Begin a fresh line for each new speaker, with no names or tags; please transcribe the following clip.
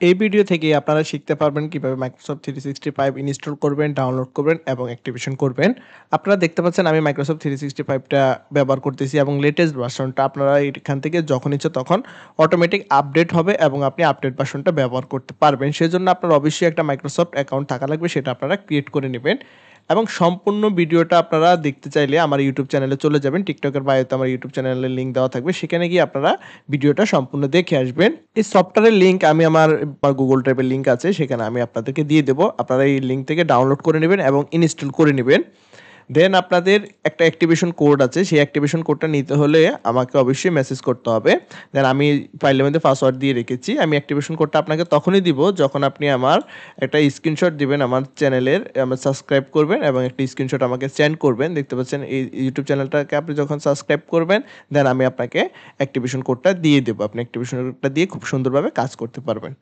এই ভিডিও থেকে আপনারা শিখতে পারবেন কিভাবে Microsoft 365 ইনস্টল করবেন, ডাউনলোড করবেন এবং অ্যাক্টিভেশন করবেন। আপনারা দেখতে পাচ্ছেন আমি Microsoft 365 টা ব্যবহার করতেছি এবং লেটেস্ট ভার্সনটা আপনারা এখান থেকে যখন ইচ্ছা তখন অটোমেটিক আপডেট হবে এবং আপনি আপডেট ভার্সনটা ব্যবহার করতে পারবেন। সেজন্য আপনার অবশ্যই একটা Microsoft অ্যাকাউন্ট থাকা লাগবে, সেটা আপনারা ক্রিয়েট করে নিবেন। এবং সম্পূর্ণ ভিডিওটা আপনারা দেখতে চাইলে আমার YouTube চ্যানেলে চলে যাবেন। টিকটকের বায়োতে আমার YouTube চ্যানেলের লিঙ্ক দেওয়া থাকবে। সেখানে গিয়ে আপনারা ভিডিওটা সম্পূর্ণ দেখে আসবেন। এই সফটওয়্যারের লিঙ্ক আমি আমার Google Drive-এর লিঙ্ক আছে, সেখানে আমি আপনাদেরকে দিয়ে দেব। আপনারা এই লিঙ্ক থেকে ডাউনলোড করে নিবেন এবং ইনস্টল করে নিবেন। দেন আপনাদের একটা অ্যাক্টিভেশন কোড আছে। সেই অ্যাক্টিভেশন কোডটা নিতে হলে আমাকে অবশ্যই মেসেজ করতে হবে। দেন আমি ফাইলের মধ্যে পাসওয়ার্ড দিয়ে রেখেছি। আমি অ্যাক্টিভেশন কোডটা আপনাকে তখনই দিব যখন আপনি আমার একটা স্ক্রিনশট দিবেন আমার চ্যানেলের, আমার সাবস্ক্রাইব করবেন এবং একটা স্ক্রিনশট আমাকে সেন্ড করবেন। দেখতে পাচ্ছেন এই YouTube চ্যানেলটাকে আপনি যখন সাবস্ক্রাইব করবেন, দেন আমি আপনাকে অ্যাক্টিভেশন কোডটা দিয়ে দেব। আপনি অ্যাক্টিভেশন কোডটা দিয়ে খুব সুন্দরভাবে কাজ করতে পারবেন।